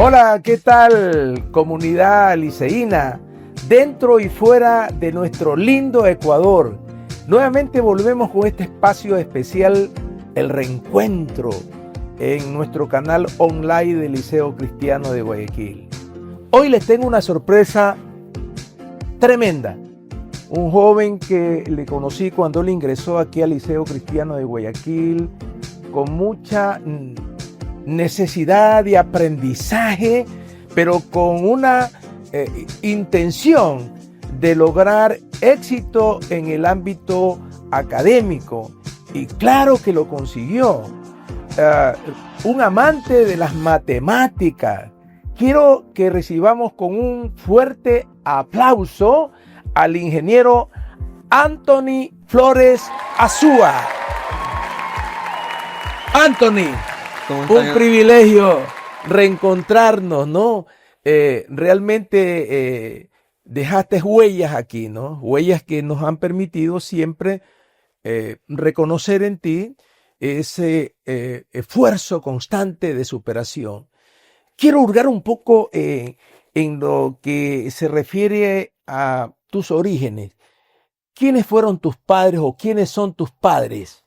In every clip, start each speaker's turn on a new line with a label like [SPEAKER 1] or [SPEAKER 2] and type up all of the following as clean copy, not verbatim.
[SPEAKER 1] Hola, ¿qué tal, comunidad liceína? Dentro y fuera de nuestro lindo Ecuador, nuevamente volvemos con este espacio especial, el reencuentro, en nuestro canal online del Liceo Cristiano de Guayaquil. Hoy les tengo una sorpresa tremenda. Un joven que le conocí cuando él ingresó aquí al Liceo Cristiano de Guayaquil, con mucha necesidad de aprendizaje, pero con una intención de lograr éxito en el ámbito académico. Y claro que lo consiguió. Un amante de las matemáticas. Quiero que recibamos con un fuerte aplauso al ingeniero Anthony Flores Azúa. Anthony, un privilegio reencontrarnos, ¿no? Realmente dejaste huellas aquí, ¿no? Huellas que nos han permitido siempre reconocer en ti ese esfuerzo constante de superación. Quiero hurgar un poco en lo que se refiere a tus orígenes. ¿Quiénes fueron tus padres o quiénes son tus padres?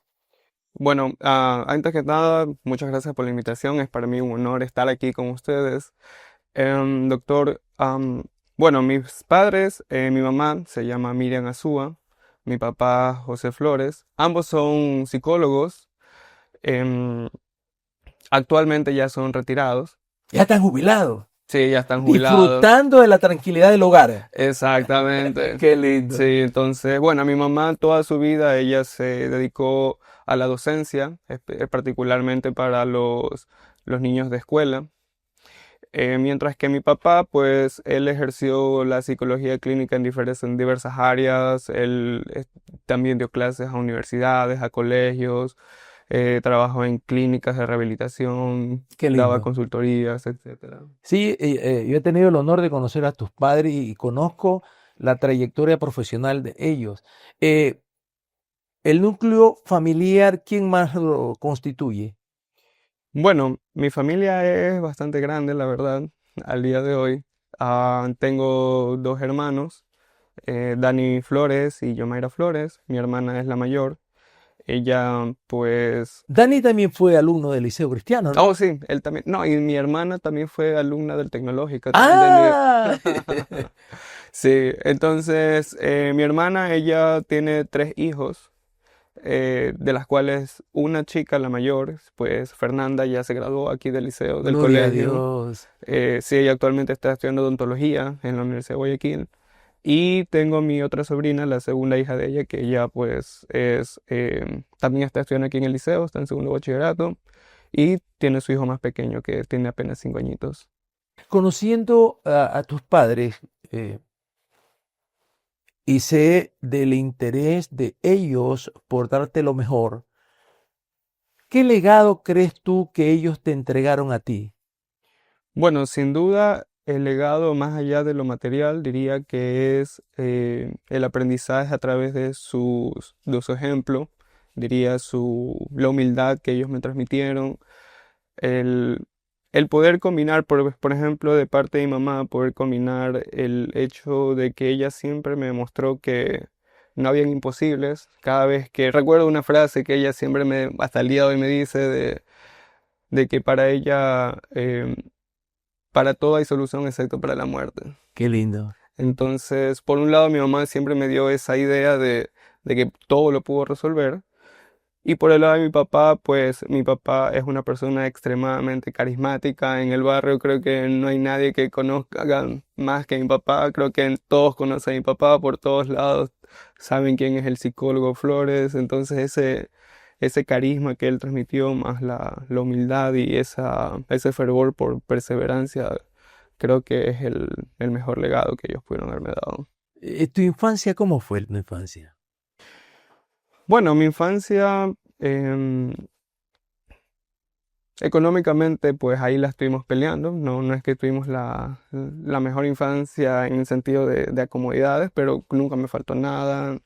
[SPEAKER 2] Bueno, antes que nada, muchas gracias por la invitación. Es para mí un honor estar aquí con ustedes. Doctor, bueno, mis padres, mi mamá se llama Miriam Azúa, mi papá José Flores. Ambos son psicólogos. em, Actualmente ya son retirados.
[SPEAKER 1] Ya están jubilados,
[SPEAKER 2] Sí, ya están jubilados.
[SPEAKER 1] disfrutando de la tranquilidad del hogar.
[SPEAKER 2] Exactamente.
[SPEAKER 1] Qué lindo.
[SPEAKER 2] Sí, entonces, bueno, mi mamá toda su vida ella se dedicó a la docencia, particularmente para los niños de escuela. Mientras que mi papá, pues, él ejerció la psicología clínica en diversas áreas. Él también dio clases a universidades, a colegios, trabajó en clínicas de rehabilitación,
[SPEAKER 1] Qué
[SPEAKER 2] daba
[SPEAKER 1] lindo.
[SPEAKER 2] consultorías, etcétera.
[SPEAKER 1] Sí, yo he tenido el honor de conocer a tus padres y conozco la trayectoria profesional de ellos. El núcleo familiar, ¿quién más lo constituye?
[SPEAKER 2] Bueno, mi familia es bastante grande, la verdad, al día de hoy. Tengo dos hermanos, Dani Flores y Yomaira Flores. Mi hermana es la mayor. Ella, pues...
[SPEAKER 1] Dani también fue alumno del Liceo Cristiano, ¿no?
[SPEAKER 2] Oh, sí, él también. No, y mi hermana también fue alumna del Tecnológico, también
[SPEAKER 1] ¡Ah!
[SPEAKER 2] Sí, entonces, mi hermana, ella tiene tres hijos. De las cuales una chica, la mayor, pues Fernanda, ya se graduó aquí del liceo, del
[SPEAKER 1] Gloria a
[SPEAKER 2] colegio.
[SPEAKER 1] Dios.
[SPEAKER 2] Sí, ella actualmente está estudiando odontología en la Universidad de Guayaquil. Y tengo a mi otra sobrina, la segunda hija de ella, que ella pues también está estudiando aquí en el liceo, está en segundo bachillerato. Y tiene su hijo más pequeño, que tiene apenas 5 añitos.
[SPEAKER 1] Conociendo a tus padres, eh, y sé del interés de ellos por darte lo mejor, ¿qué legado crees tú que ellos te entregaron a ti?
[SPEAKER 2] Bueno, sin duda, el legado más allá de lo material diría que es el aprendizaje a través de su ejemplo, diría la humildad que ellos me transmitieron, el, el poder combinar, por ejemplo, de parte de mi mamá, poder combinar el hecho de que ella siempre me demostró que no habían imposibles. Cada vez que recuerdo una frase que ella siempre hasta el día de hoy me dice de que para ella... para todo hay solución excepto para la muerte.
[SPEAKER 1] Qué lindo.
[SPEAKER 2] Entonces, por un lado, mi mamá siempre me dio esa idea de que todo lo pudo resolver. Y por el lado de mi papá, pues mi papá es una persona extremadamente carismática. En el barrio creo que no hay nadie que conozca más que mi papá. Creo que todos conocen a mi papá por todos lados. Saben quién es el psicólogo Flores. Entonces ese carisma que él transmitió, más la humildad y ese fervor por perseverancia, creo que es el mejor legado que ellos pudieron haberme dado.
[SPEAKER 1] ¿Tu infancia cómo fue tu infancia?
[SPEAKER 2] Bueno, mi infancia, em, económicamente, pues ahí la estuvimos peleando. No, no es que tuvimos la mejor infancia en el sentido de comodidades, pero nunca me faltó nada,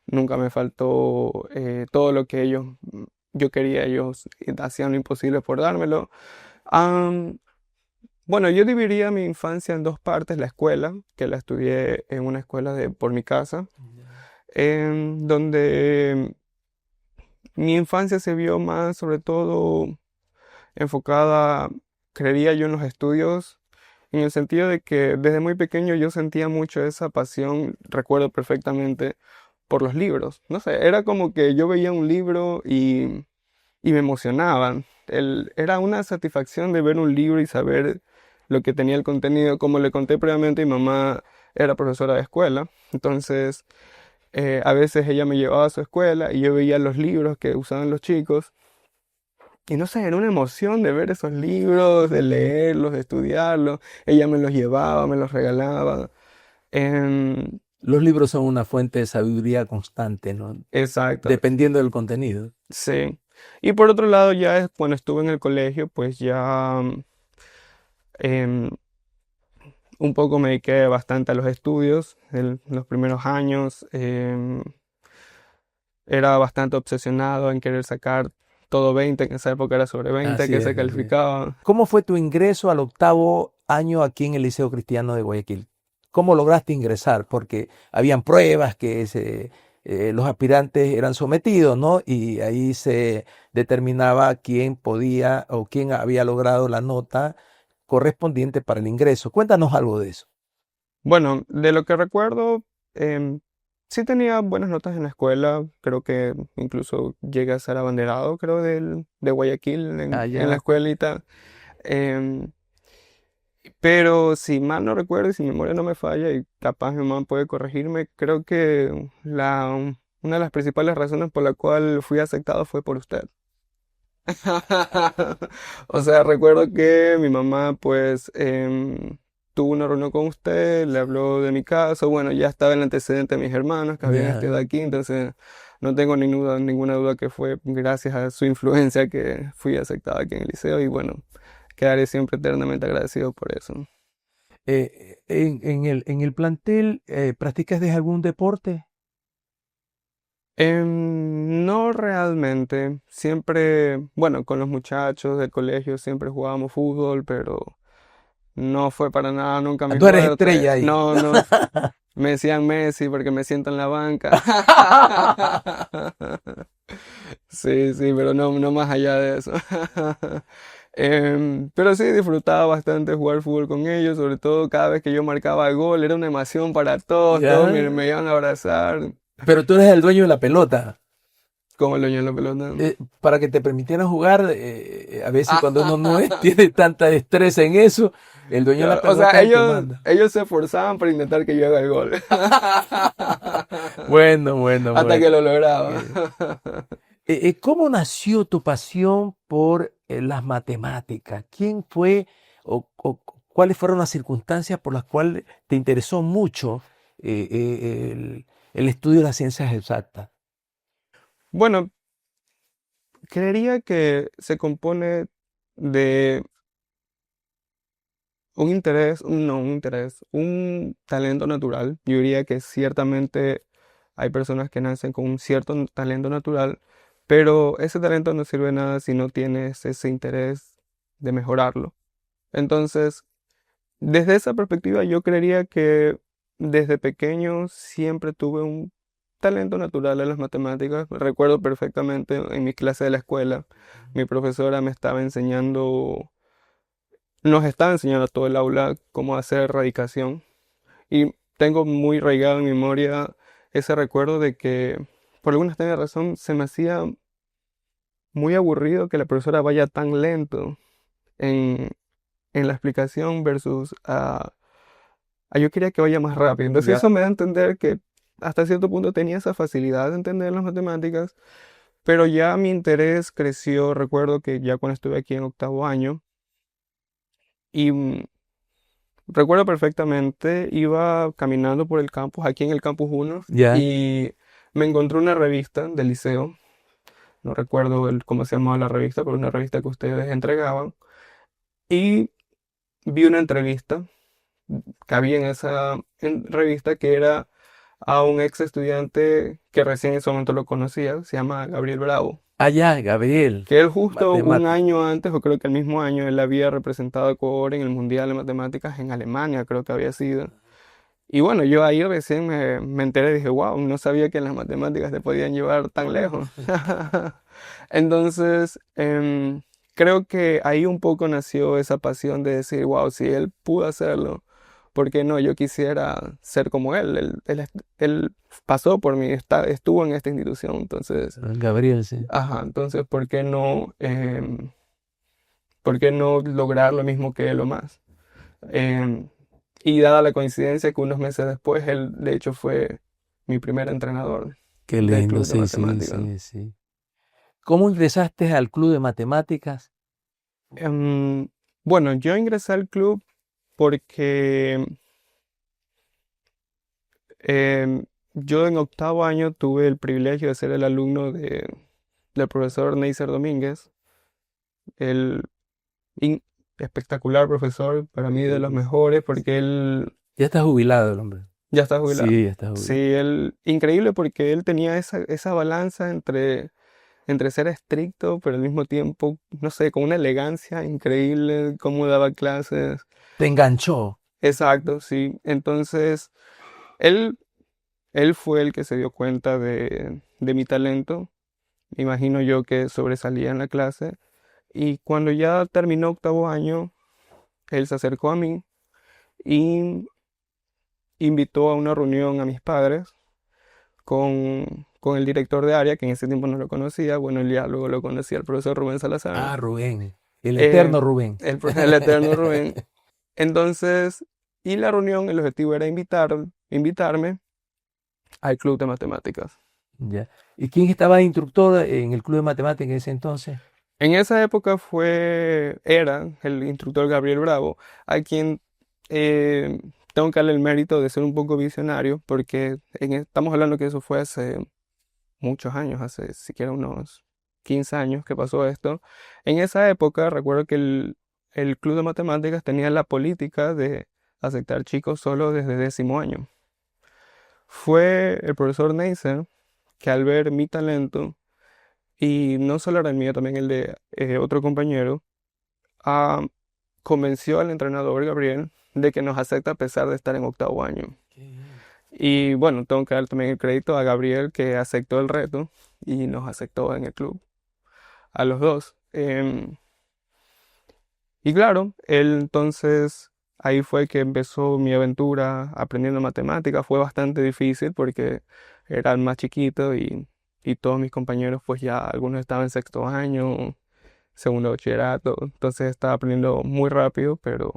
[SPEAKER 2] nunca me faltó todo lo que yo quería, ellos hacían lo imposible por dármelo. Am, Bueno, yo dividiría mi infancia en dos partes, la escuela, que la estudié en una escuela por mi casa, en donde mi infancia se vio más, sobre todo, enfocada, creería yo, en los estudios, en el sentido de que desde muy pequeño yo sentía mucho esa pasión, recuerdo perfectamente, por los libros. No sé, era como que yo veía un libro y me emocionaban. Era una satisfacción de ver un libro y saber lo que tenía el contenido. Como le conté previamente, mi mamá era profesora de escuela, entonces a veces ella me llevaba a su escuela y yo veía los libros que usaban los chicos. Y no sé, era una emoción de ver esos libros, de leerlos, de estudiarlos. Ella me los llevaba, me los regalaba. Em,
[SPEAKER 1] Los libros son una fuente de sabiduría constante, ¿no?
[SPEAKER 2] exacto,
[SPEAKER 1] Dependiendo del contenido.
[SPEAKER 2] sí. Y por otro lado, ya cuando estuve en el colegio, pues ya em, un poco me dediqué bastante a los estudios. En los primeros años era bastante obsesionado en querer sacar todo 20. En esa época era sobre 20
[SPEAKER 1] Así
[SPEAKER 2] que
[SPEAKER 1] es,
[SPEAKER 2] se
[SPEAKER 1] así es.
[SPEAKER 2] calificaba.
[SPEAKER 1] ¿Cómo fue tu ingreso al octavo año aquí en el Liceo Cristiano de Guayaquil? ¿Cómo lograste ingresar? Porque habían pruebas que los aspirantes eran sometidos, ¿no? Y ahí se determinaba quién podía o quién había logrado la nota correspondiente para el ingreso. Cuéntanos algo de eso.
[SPEAKER 2] Bueno, de lo que recuerdo, em, sí tenía buenas notas en la escuela. Creo que incluso llegué a ser abanderado, creo, de Guayaquil en la
[SPEAKER 1] Allá.
[SPEAKER 2] escuelita. Em, pero si mal no recuerdo y si mi memoria no me falla, y capaz mi mamá puede corregirme, creo que una de las principales razones por la cual fui aceptado fue por usted. O sea, recuerdo que mi mamá pues tuvo una reunión con usted, le habló de mi caso, bueno, ya estaba el antecedente de mis hermanos que habían
[SPEAKER 1] Ya.
[SPEAKER 2] estudiado aquí, entonces no tengo ninguna duda que fue gracias a su influencia que fui aceptado aquí en el liceo y bueno, quedaré siempre eternamente agradecido por eso.
[SPEAKER 1] En el plantel, ¿practicas de algún deporte?
[SPEAKER 2] No realmente, siempre, bueno, con los muchachos del colegio siempre jugábamos fútbol, pero no fue para nada nunca mi
[SPEAKER 1] Tú eres
[SPEAKER 2] fuerte.
[SPEAKER 1] estrella ahí.
[SPEAKER 2] No, no. Me decían Messi porque me siento en la banca. Sí, sí, pero no, no más allá de eso. Pero sí, disfrutaba bastante jugar fútbol con ellos, sobre todo cada vez que yo marcaba el gol, era una emoción para todos, todos
[SPEAKER 1] Ya.
[SPEAKER 2] me iban a abrazar,
[SPEAKER 1] Pero tú eres el dueño de la pelota.
[SPEAKER 2] como el dueño de la pelota.
[SPEAKER 1] Para que te permitieran jugar, a veces cuando uno no tiene tanta destreza en eso, el dueño de la
[SPEAKER 2] Claro, o
[SPEAKER 1] pelota
[SPEAKER 2] sea,
[SPEAKER 1] es el que manda.
[SPEAKER 2] ellos se esforzaban por intentar que yo haga el gol.
[SPEAKER 1] Bueno, bueno,
[SPEAKER 2] Hasta que
[SPEAKER 1] bueno.
[SPEAKER 2] lo lograba.
[SPEAKER 1] Eh, ¿Cómo nació tu pasión por las matemáticas? ¿Quién fue o cuáles fueron las circunstancias por las cuales te interesó mucho el estudio de las ciencias exactas?
[SPEAKER 2] Bueno, creería que se compone de un interés, no un interés, un talento natural. Yo diría que ciertamente hay personas que nacen con un cierto talento natural, pero ese talento no sirve de nada si no tienes ese interés de mejorarlo. Entonces, desde esa perspectiva, yo creería que desde pequeño siempre tuve un talento natural en las matemáticas. Recuerdo perfectamente en mi clase de la escuela, mi profesora nos estaba enseñando a todo el aula cómo hacer radicación. Y tengo muy arraigado en mi memoria ese recuerdo de que, por alguna extraña razón, se me hacía muy aburrido que la profesora vaya tan lento en, en la explicación versus yo quería que vaya más rápido. Entonces
[SPEAKER 1] Ya.
[SPEAKER 2] eso me da a entender que hasta cierto punto tenía esa facilidad de entender las matemáticas, pero ya mi interés creció. Recuerdo que ya cuando estuve aquí en octavo año, y recuerdo perfectamente, iba caminando por el campus, aquí en el campus uno
[SPEAKER 1] Ya.
[SPEAKER 2] y me encontré una revista del liceo. No recuerdo cómo se llamaba la revista, pero una revista que ustedes entregaban. Y vi una entrevista que había en esa revista que era a un ex estudiante que recién en ese momento lo conocía, se llama Gabriel Bravo,
[SPEAKER 1] Allá, Gabriel,
[SPEAKER 2] que él justo un
[SPEAKER 1] matemático.
[SPEAKER 2] año antes, o creo que el mismo año, él había representado a Ecuador en el Mundial de Matemáticas en Alemania, creo que había sido. Y bueno, yo ahí recién me enteré y dije, wow, no sabía que las matemáticas te podían llevar tan lejos. Entonces, creo que ahí un poco nació esa pasión de decir, wow, si él pudo hacerlo, ¿por qué no? Yo quisiera ser como él. Él pasó por mí, estuvo en esta institución, entonces,
[SPEAKER 1] Gabriel, sí.
[SPEAKER 2] ajá, entonces, ¿por qué no lograr lo mismo que él o más? Em, y dada la coincidencia que unos meses después él, de hecho, fue mi primer entrenador
[SPEAKER 1] Qué
[SPEAKER 2] del
[SPEAKER 1] lindo,
[SPEAKER 2] club de
[SPEAKER 1] sí, sí,
[SPEAKER 2] matemáticas.
[SPEAKER 1] sí, sí. ¿Cómo ingresaste al club de matemáticas?
[SPEAKER 2] Em, bueno, yo ingresé al club porque em, yo en octavo año tuve el privilegio de ser el alumno del profesor Neiser Domínguez, el in- espectacular profesor, para mí de los
[SPEAKER 1] Sí.
[SPEAKER 2] mejores, porque él
[SPEAKER 1] Ya está jubilado el hombre.
[SPEAKER 2] ya está jubilado.
[SPEAKER 1] Sí, ya está
[SPEAKER 2] Sí,
[SPEAKER 1] jubilado.
[SPEAKER 2] increíble porque él tenía esa balanza entre ser estricto, pero al mismo tiempo, no sé, con una elegancia increíble, cómo daba clases.
[SPEAKER 1] Te enganchó.
[SPEAKER 2] Exacto, sí. Entonces, él, él fue el que se dio cuenta de mi talento. Imagino yo que sobresalía en la clase. Y cuando ya terminó octavo año, él se acercó a mí y invitó a una reunión a mis padres con el director de área, que en ese tiempo no lo conocía. Bueno, él ya luego lo conocía, el profesor Rubén Salazar.
[SPEAKER 1] Ah, Rubén. El
[SPEAKER 2] eh,
[SPEAKER 1] eterno Rubén.
[SPEAKER 2] el eterno Rubén. Entonces, y la reunión, el objetivo era invitarme al club de matemáticas.
[SPEAKER 1] Ya. ¿Y quién estaba de instructor en el club de matemáticas en ese entonces?
[SPEAKER 2] En esa época era el instructor Gabriel Bravo, a quien eh, tengo que darle el mérito de ser un poco visionario, porque estamos hablando que eso fue hace muchos años, hace siquiera unos 15 años que pasó esto. En esa época recuerdo que el club de matemáticas tenía la política de aceptar chicos solo desde décimo año. Fue el profesor Neisser que al ver mi talento, y no solo era el mío, también el de otro compañero, ah, convenció al entrenador Gabriel de que nos acepta a pesar de estar en octavo año.
[SPEAKER 1] Qué bien.
[SPEAKER 2] Y bueno, tengo que dar también el crédito a Gabriel que aceptó el reto y nos aceptó en el club, a los dos. Y claro, él entonces ahí fue que empezó mi aventura aprendiendo matemáticas. Fue bastante difícil porque era el más chiquito y todos mis compañeros pues ya algunos estaban en sexto año, segundo bachillerato, entonces estaba aprendiendo muy rápido, pero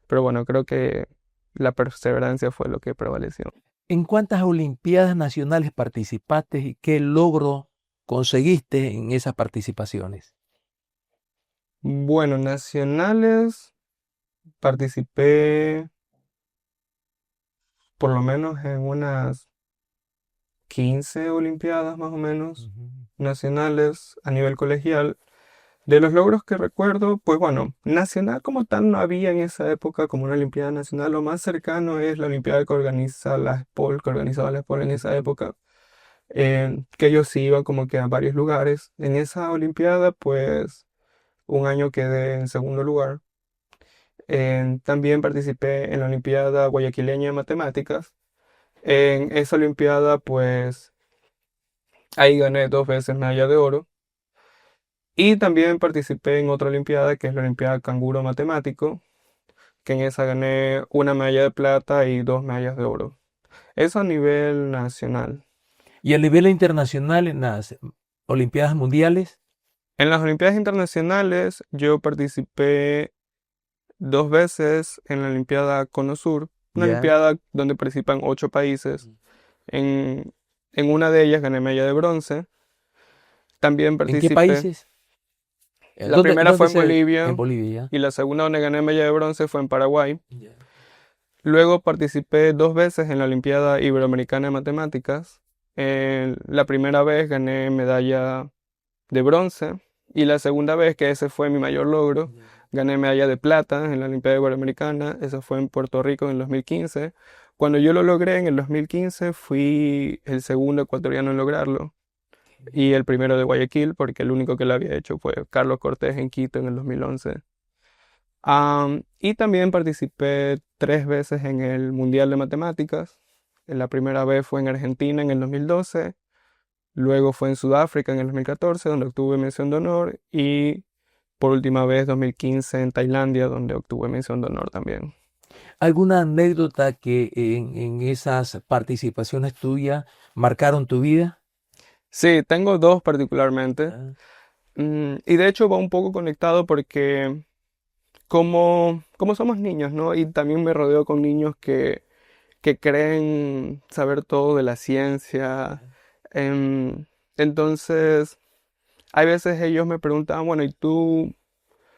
[SPEAKER 2] bueno, creo que la perseverancia fue lo que prevaleció.
[SPEAKER 1] ¿En cuántas Olimpiadas nacionales participaste y qué logro conseguiste en esas participaciones?
[SPEAKER 2] Bueno, nacionales participé por lo menos en unas 15 olimpiadas más o menos
[SPEAKER 1] Ujú.
[SPEAKER 2] nacionales a nivel colegial. De los logros que recuerdo, pues bueno, nacional como tal no había en esa época como una olimpiada nacional. Lo más cercano es la olimpiada que organiza la SPOL, que organizaba la SPOL en esa época, que yo sí iba como que a varios lugares. En esa olimpiada, pues un año quedé en segundo lugar. También participé en la olimpiada guayaquileña de matemáticas. En esa olimpiada, pues ahí gané dos veces medalla de oro. Y también participé en otra olimpiada, que es la Olimpiada Canguro Matemático, que en esa gané una medalla de plata y dos medallas de oro. Eso a nivel nacional.
[SPEAKER 1] Y a nivel internacional, en las Olimpiadas Mundiales,
[SPEAKER 2] En las Olimpiadas Internacionales yo participé dos veces en la Olimpiada Cono Sur, una
[SPEAKER 1] ya.
[SPEAKER 2] olimpiada donde participan 8 países. En una de ellas gané medalla de bronce. También
[SPEAKER 1] ¿En qué
[SPEAKER 2] participé.
[SPEAKER 1] países?
[SPEAKER 2] La primera fue
[SPEAKER 1] ¿Dónde
[SPEAKER 2] en
[SPEAKER 1] en
[SPEAKER 2] Bolivia
[SPEAKER 1] Bolivia?
[SPEAKER 2] y la segunda donde gané medalla de bronce fue en Paraguay.
[SPEAKER 1] Ya.
[SPEAKER 2] Luego participé dos veces en la Olimpiada Iberoamericana de Matemáticas. La primera vez gané medalla de bronce y la segunda vez, que ese fue mi mayor logro,
[SPEAKER 1] Ya.
[SPEAKER 2] gané medalla de plata en la Olimpiada Iberoamericana. Eso fue en Puerto Rico en el 2015, Cuando yo lo logré en el 2015, fui el segundo ecuatoriano en lograrlo y el primero de Guayaquil, porque el único que lo había hecho fue Carlos Cortés en Quito en el 2011. Y también participé 3 veces en el Mundial de Matemáticas. La primera vez fue en Argentina en el 2012, luego fue en Sudáfrica en el 2014, donde obtuve mención de honor, y por última vez 2015 en Tailandia, donde obtuve mención de honor también.
[SPEAKER 1] ¿Alguna anécdota que en esas participaciones tuyas marcaron tu vida?
[SPEAKER 2] Sí, tengo dos particularmente.
[SPEAKER 1] Ah,
[SPEAKER 2] Y de hecho va un poco conectado porque como somos niños, ¿no? Y también me rodeo con niños que creen saber todo de la ciencia. em, entonces, hay veces ellos me preguntan, bueno, ¿y tú?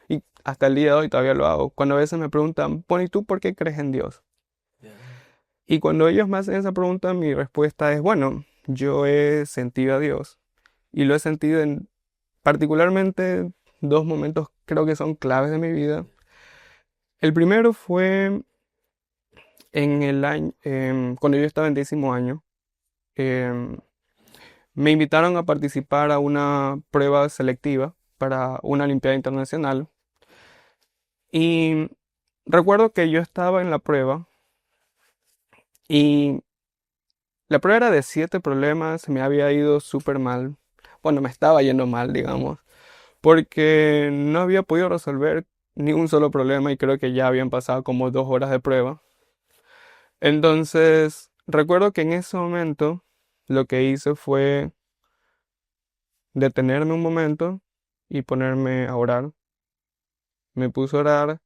[SPEAKER 2] Y hasta el día de hoy todavía lo hago. Cuando a veces me preguntan, bueno, ¿y tú por qué crees en Dios?
[SPEAKER 1] ya.
[SPEAKER 2] Y cuando ellos me hacen esa pregunta, mi respuesta es, bueno, yo he sentido a Dios y lo he sentido en particularmente dos momentos creo que son claves de mi vida. El primero fue en el año, cuando yo estaba en 10.º año. em, Me invitaron a participar a una prueba selectiva para una Olimpiada Internacional. Y recuerdo que yo estaba en la prueba y la prueba era de 7 problemas, me había ido súper mal. Bueno, me estaba yendo mal, digamos, porque no había podido resolver ni un solo problema y creo que ya habían pasado como 2 horas de prueba. Entonces, recuerdo que en ese momento lo que hice fue detenerme un momento y ponerme a orar. Me puse a orar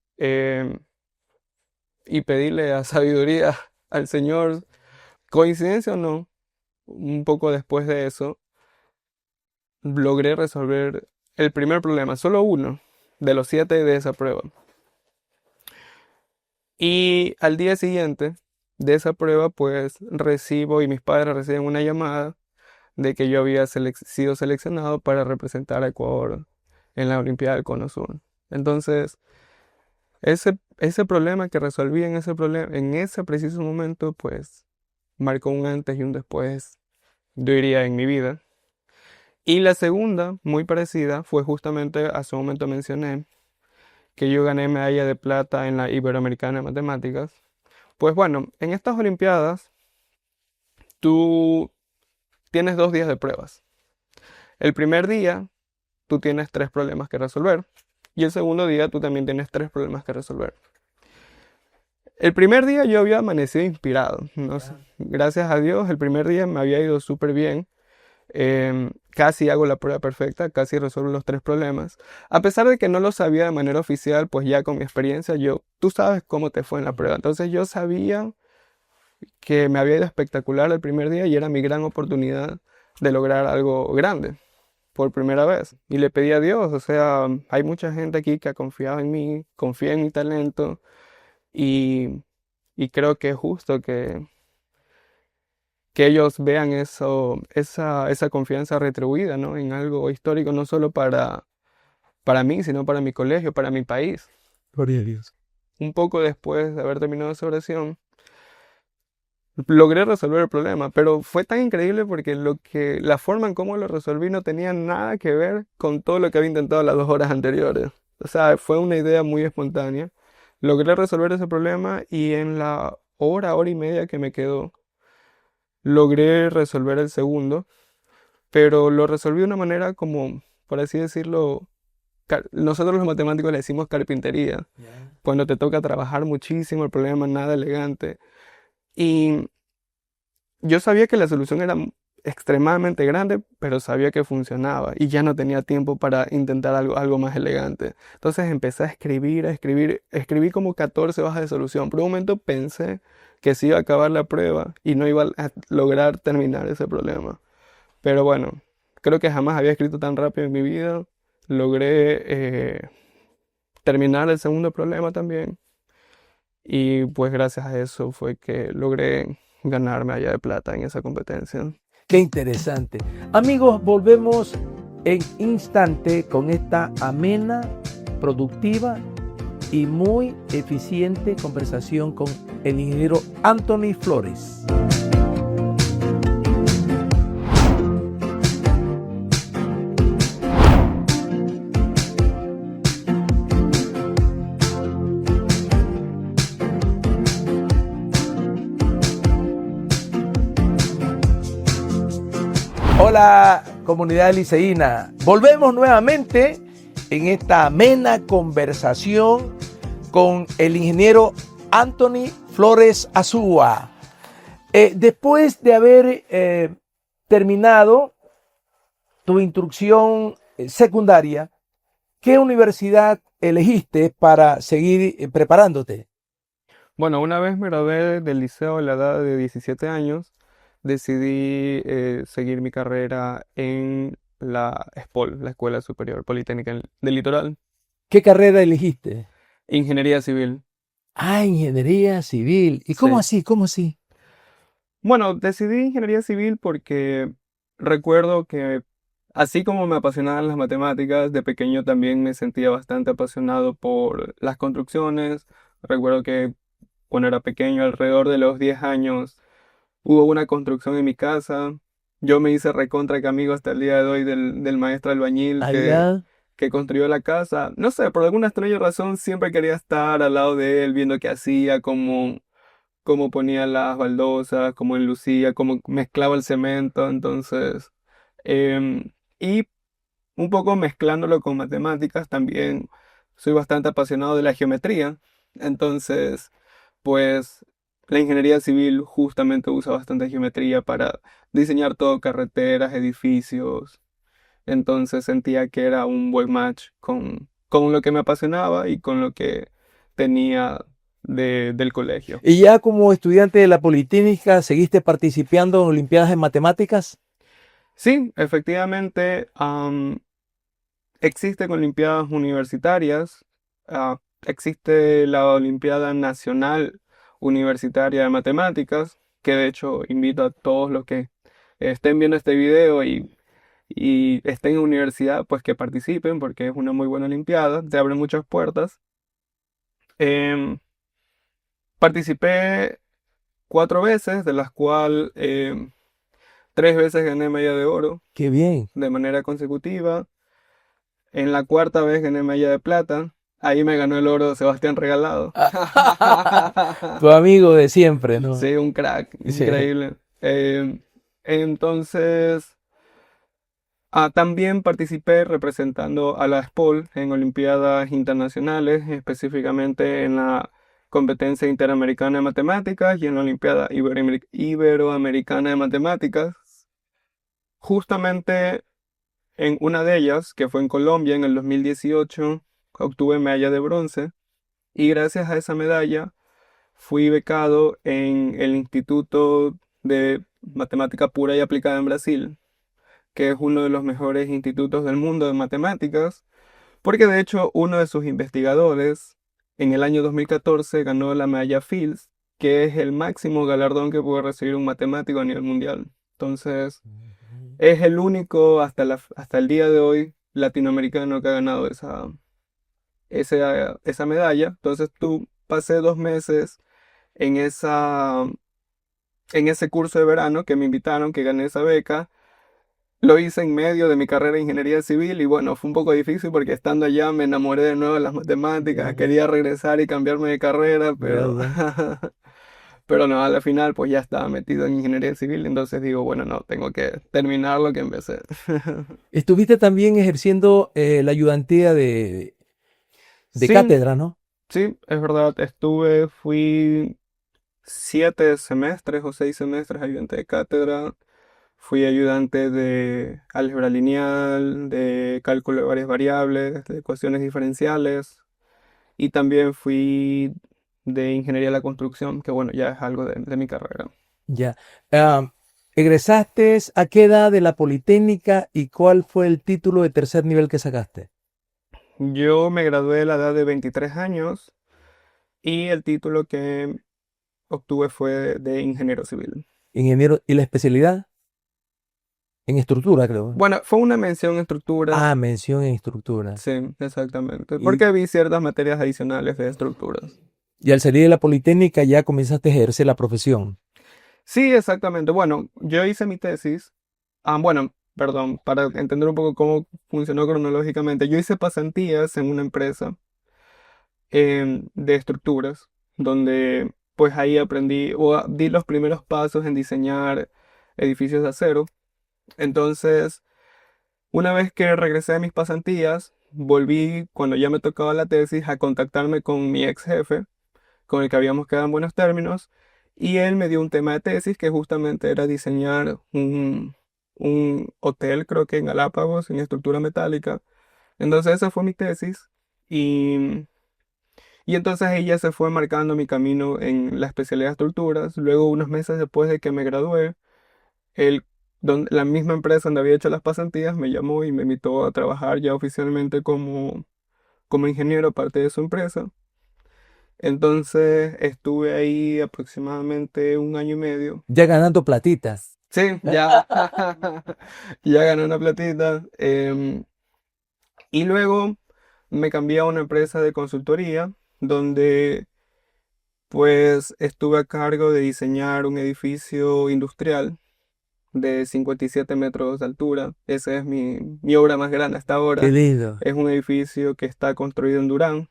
[SPEAKER 2] y pedirle a sabiduría al Señor. Coincidencia o no, un poco después de eso, logré resolver el primer problema, solo uno de los 7 de esa prueba. Y al día siguiente de esa prueba, pues recibo y mis padres reciben una llamada de que yo había sido seleccionado para representar a Ecuador en la Olimpiada del Cono Sur. Entonces, ese problema que resolví en ese preciso momento, pues marcó un antes y un después, yo diría, en mi vida. Y la segunda, muy parecida, fue justamente, hace un momento mencioné, que yo gané medalla de plata en la Iberoamericana de Matemáticas. Pues bueno, en estas Olimpiadas, tú tienes 2 días de pruebas. El primer día, tú tienes 3 problemas que resolver. Y el segundo día, tú también tienes 3 problemas que resolver. El primer día yo había amanecido inspirado, no sé, gracias a Dios, el primer día me había ido súper bien. Casi hago la prueba perfecta, casi resuelvo los 3 problemas. A pesar de que no lo sabía de manera oficial, pues ya con mi experiencia, tú sabes cómo te fue en la prueba. Entonces yo sabía que me había ido espectacular el primer día y era mi gran oportunidad de lograr algo grande por primera vez. Y le pedí a Dios, o sea, hay mucha gente aquí que ha confiado en mí, confía en mi talento y, y creo que es justo que ellos vean esa confianza retribuida, ¿no? En algo histórico, no solo para mí, sino para mi colegio, para mi país.
[SPEAKER 1] Gloria a Dios.
[SPEAKER 2] Un poco después de haber terminado esa oración, logré resolver el problema, pero fue tan increíble porque la forma en cómo lo resolví no tenía nada que ver con todo lo que había intentado las 2 horas anteriores. O sea, fue una idea muy espontánea. Logré resolver ese problema y en la hora y media que me quedó, logré resolver el segundo, pero lo resolví de una manera como, por así decirlo, nosotros los matemáticos le decimos carpintería,
[SPEAKER 1] Ya.
[SPEAKER 2] cuando te toca trabajar muchísimo el problema, nada elegante. Y yo sabía que la solución era extremadamente grande, pero sabía que funcionaba y ya no tenía tiempo para intentar algo más elegante. Entonces empecé a escribí como 14 hojas de solución. Por un momento pensé que se iba a acabar la prueba y no iba a lograr terminar ese problema. Pero bueno, creo que jamás había escrito tan rápido en mi vida. Logré terminar el segundo problema también. Y pues gracias a eso fue que logré ganar medalla de plata en esa competencia.
[SPEAKER 1] Qué interesante. Amigos, volvemos en instante con esta amena, productiva y muy eficiente conversación con el ingeniero Anthony Flores. Hola, comunidad liceína. Volvemos nuevamente en esta amena conversación con el ingeniero Anthony Flores Azúa. Después de haber terminado tu instrucción secundaria, ¿qué universidad elegiste para seguir preparándote?
[SPEAKER 2] Bueno, una vez me gradué del liceo a la edad de 17 años, decidí seguir mi carrera en la ESPOL, la Escuela Superior Politécnica del Litoral,
[SPEAKER 1] ¿Qué carrera elegiste?
[SPEAKER 2] Ingeniería Civil.
[SPEAKER 1] Ah, ingeniería civil. ¿Y cómo
[SPEAKER 2] Sí.
[SPEAKER 1] así? ¿Cómo así?
[SPEAKER 2] Bueno, decidí Ingeniería Civil porque recuerdo que así como me apasionaban las matemáticas, de pequeño también me sentía bastante apasionado por las construcciones. Recuerdo que cuando era pequeño, alrededor de los 10 años, hubo una construcción en mi casa. Yo me hice recontra que amigo hasta el día de hoy del maestro albañil
[SPEAKER 1] Allá.
[SPEAKER 2] que construyó la casa. No sé, por alguna extraña razón siempre quería estar al lado de él, viendo qué hacía, cómo ponía las baldosas, cómo enlucía, cómo mezclaba el cemento. Entonces, y un poco mezclándolo con matemáticas, también soy bastante apasionado de la geometría. Entonces, pues la ingeniería civil justamente usa bastante geometría para diseñar todo, carreteras, edificios. Entonces sentía que era un buen match con lo que me apasionaba y con lo que tenía del colegio.
[SPEAKER 1] ¿Y ya como estudiante de la Politécnica seguiste participando en Olimpiadas de Matemáticas?
[SPEAKER 2] Sí, efectivamente, existen olimpiadas universitarias, existe la Olimpiada Nacional Universitaria de Matemáticas, que de hecho invito a todos los que estén viendo este video y estén en universidad, pues que participen porque es una muy buena olimpiada, te abre muchas puertas. Em, Participé 4 veces, de las cuales 3 veces gané medalla de oro
[SPEAKER 1] Qué bien.
[SPEAKER 2] de manera consecutiva. En la cuarta vez gané medalla de plata. Ahí me ganó el oro Sebastián Regalado.
[SPEAKER 1] Tu amigo de siempre, ¿no?
[SPEAKER 2] Sí, un crack,
[SPEAKER 1] Sí.
[SPEAKER 2] increíble. Entonces, también participé representando a la SPOL en Olimpiadas Internacionales, específicamente en la competencia interamericana de matemáticas y en la Olimpiada Iberoamericana de Matemáticas. Justamente en una de ellas, que fue en Colombia en el 2018, obtuve medalla de bronce y gracias a esa medalla fui becado en el Instituto de Matemática Pura y Aplicada en Brasil, que es uno de los mejores institutos del mundo de matemáticas, porque de hecho uno de sus investigadores en el año 2014 ganó la medalla Fields, que es el máximo galardón que puede recibir un matemático a nivel mundial. Entonces, es el único hasta el día de hoy latinoamericano que ha ganado esa medalla. Entonces, pasé 2 meses en en ese curso de verano que me invitaron, que gané esa beca. Lo hice en medio de mi carrera de ingeniería civil y bueno, fue un poco difícil porque estando allá me enamoré de nuevo de las matemáticas,
[SPEAKER 1] ¿Verdad?
[SPEAKER 2] quería regresar y cambiarme de carrera, pero,
[SPEAKER 1] ¿Verdad?
[SPEAKER 2] pero no, a la final pues ya estaba metido en ingeniería civil, entonces digo, bueno, no, tengo que terminar lo que empecé.
[SPEAKER 1] Estuviste también ejerciendo la ayudantía de
[SPEAKER 2] Sí,
[SPEAKER 1] cátedra, ¿no?
[SPEAKER 2] sí, es verdad, fui 7 semestres o 6 semestres ayudante de cátedra. Fui ayudante de álgebra lineal, de cálculo de varias variables, de ecuaciones diferenciales y también fui de ingeniería de la construcción, que bueno, ya es algo de mi carrera.
[SPEAKER 1] Ya. Ah, ¿egresaste a qué edad de la Politécnica y cuál fue el título de tercer nivel que sacaste?
[SPEAKER 2] Yo me gradué a la edad de 23 años y el título que obtuve fue de ingeniero civil.
[SPEAKER 1] Ingeniero. ¿Y la especialidad? En estructura, creo.
[SPEAKER 2] Bueno, fue una mención en estructura.
[SPEAKER 1] Ah, mención en estructura.
[SPEAKER 2] Sí, exactamente.
[SPEAKER 1] Y,
[SPEAKER 2] Porque vi ciertas materias adicionales de estructuras.
[SPEAKER 1] y al salir de la Politécnica ya comenzaste a ejercer la profesión.
[SPEAKER 2] Sí, exactamente. Bueno, yo hice mi tesis. Bueno, perdón, para entender un poco cómo funcionó cronológicamente, yo hice pasantías en una empresa de estructuras, donde pues ahí aprendí di los primeros pasos en diseñar edificios de acero. Entonces, una vez que regresé de mis pasantías, volví, cuando ya me tocaba la tesis, a contactarme con mi ex jefe, con el que habíamos quedado en buenos términos, y él me dio un tema de tesis que justamente era diseñar un hotel, creo que en Galápagos, en estructura metálica. Entonces esa fue mi tesis, y, y entonces ella se fue marcando mi camino en la especialidad de estructuras. Luego, unos meses después de que me gradué, él, la misma empresa donde había hecho las pasantías me llamó y me invitó a trabajar ya oficialmente como ingeniero parte de su empresa. Entonces estuve ahí aproximadamente un año y medio.
[SPEAKER 1] Ya ganando platita.
[SPEAKER 2] Sí, ya, ya gané una platita. Y luego me cambié a una empresa de consultoría donde pues estuve a cargo de diseñar un edificio industrial de 57 metros de altura. Esa es mi obra más grande hasta
[SPEAKER 1] Qué
[SPEAKER 2] ahora.
[SPEAKER 1] lindo.
[SPEAKER 2] Es un edificio que está construido en Durán.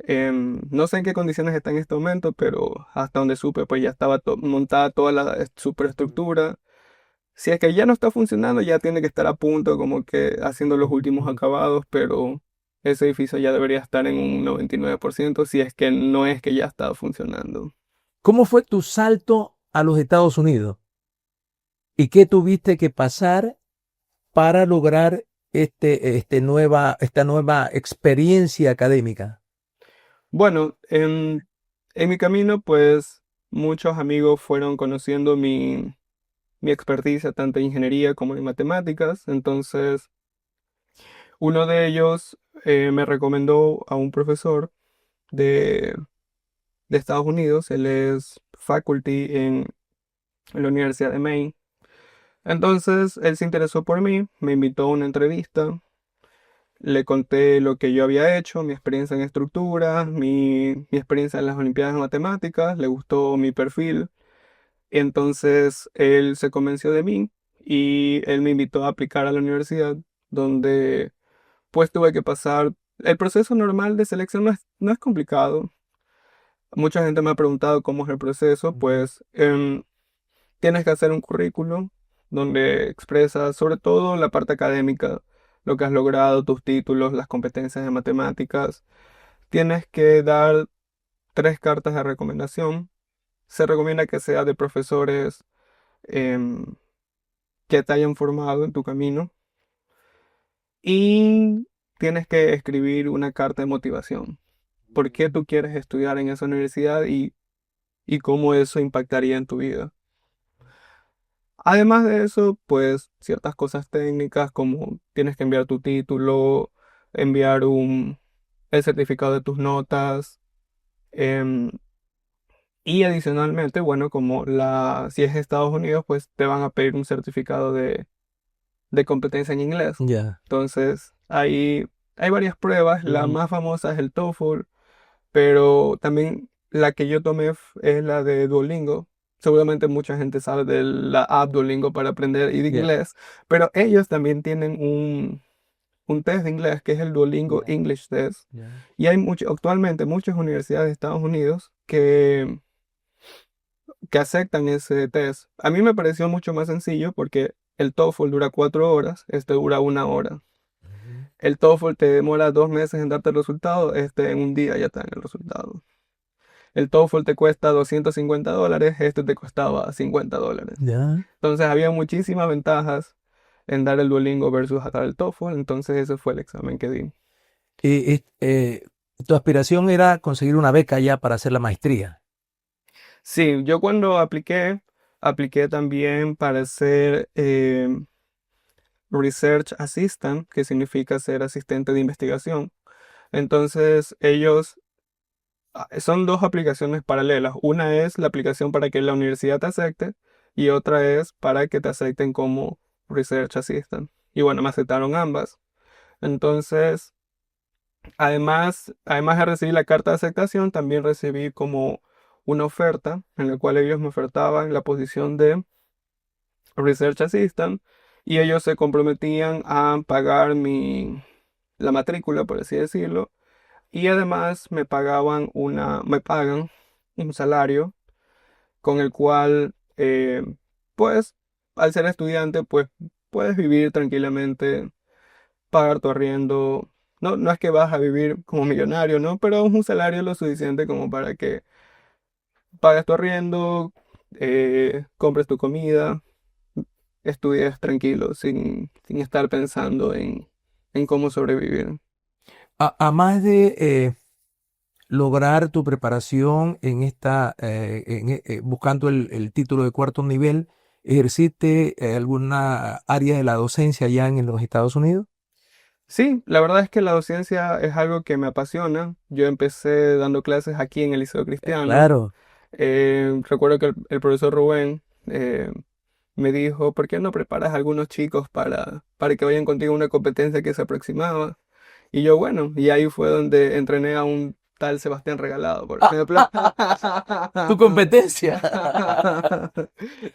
[SPEAKER 2] No sé en qué condiciones está en este momento, pero hasta donde supe, pues ya estaba montada toda la superestructura. Si es que ya no está funcionando, ya tiene que estar a punto, como que haciendo los últimos acabados, pero ese edificio ya debería estar en un 99%, si es que no es que ya está funcionando.
[SPEAKER 1] ¿Cómo fue tu salto a los Estados Unidos? ¿Y qué tuviste que pasar para lograr esta nueva experiencia académica?
[SPEAKER 2] Bueno, en mi camino, pues muchos amigos fueron conociendo mi experticia tanto en ingeniería como en matemáticas. Entonces, uno de ellos me recomendó a un profesor de, de Estados Unidos. Él es faculty en la Universidad de Maine. Entonces, él se interesó por mí, me invitó a una entrevista. Le conté lo que yo había hecho, mi experiencia en estructura, mi experiencia en las Olimpiadas de Matemáticas, le gustó mi perfil. Entonces él se convenció de mí y él me invitó a aplicar a la universidad, donde pues tuve que pasar. El proceso normal de selección no es complicado. Mucha gente me ha preguntado cómo es el proceso. Pues tienes que hacer un currículum donde expresas sobre todo la parte académica, lo que has logrado, tus títulos, las competencias de matemáticas. Tienes que dar 3 cartas de recomendación. Se recomienda que sea de profesores em, que te hayan formado en tu camino. Y tienes que escribir una carta de motivación. ¿Por qué tú quieres estudiar en esa universidad y cómo eso impactaría en tu vida? Además de eso, pues ciertas cosas técnicas como tienes que enviar tu título, enviar el certificado de tus notas. em, y adicionalmente, bueno, si es Estados Unidos, pues te van a pedir un certificado de competencia en inglés.
[SPEAKER 1] Ya.
[SPEAKER 2] Entonces, hay varias pruebas. La
[SPEAKER 1] Ujú.
[SPEAKER 2] más famosa es el TOEFL, pero también la que yo tomé es la de Duolingo. Seguramente mucha gente sabe de la app Duolingo para aprender
[SPEAKER 1] Ya.
[SPEAKER 2] inglés, pero ellos también tienen un test de inglés que es el Duolingo
[SPEAKER 1] Ya.
[SPEAKER 2] English Test.
[SPEAKER 1] Ya.
[SPEAKER 2] Y hay actualmente muchas universidades de Estados Unidos que aceptan ese test. A mí me pareció mucho más sencillo porque el TOEFL dura 4 horas, este dura 1 hora.
[SPEAKER 1] Ujú.
[SPEAKER 2] El TOEFL te demora 2 meses en darte el resultado, este en un día ya te dan el resultado. El TOEFL te cuesta $250, este te costaba $50.
[SPEAKER 1] Ya.
[SPEAKER 2] Entonces había muchísimas ventajas en dar el Duolingo versus dar el TOEFL, entonces ese fue el examen que di.
[SPEAKER 1] Y, tu aspiración era conseguir una beca ya para hacer la maestría.
[SPEAKER 2] Sí, yo cuando apliqué también para ser Research Assistant, que significa ser asistente de investigación. Entonces ellos son dos aplicaciones paralelas. Una es la aplicación para que la universidad te acepte y otra es para que te acepten como Research Assistant. Y bueno, me aceptaron ambas. Entonces, además de recibir la carta de aceptación, también recibí como una oferta en la cual ellos me ofertaban la posición de Research Assistant y ellos se comprometían a pagar la matrícula, por así decirlo, y además me pagan un salario con el cual, pues, al ser estudiante, pues, puedes vivir tranquilamente, pagar tu arriendo. No, no es que vas a vivir como millonario, ¿no? Pero es un salario lo suficiente como para que pagues tu arriendo, compres tu comida, estudies tranquilo, sin estar pensando en cómo sobrevivir.
[SPEAKER 1] A más de lograr tu preparación en buscando el título de cuarto nivel, ¿ejerciste alguna área de la docencia allá en los Estados Unidos?
[SPEAKER 2] Sí, la verdad es que la docencia es algo que me apasiona. Yo empecé dando clases aquí en el Liceo Cristiano.
[SPEAKER 1] Claro.
[SPEAKER 2] Recuerdo que el profesor Rubén me dijo, ¿por qué no preparas a algunos chicos para que vayan contigo a una competencia que se aproximaba? Y yo, bueno, y ahí fue donde entrené a un tal Sebastián Regalado, por ejemplo.
[SPEAKER 1] Tu competencia.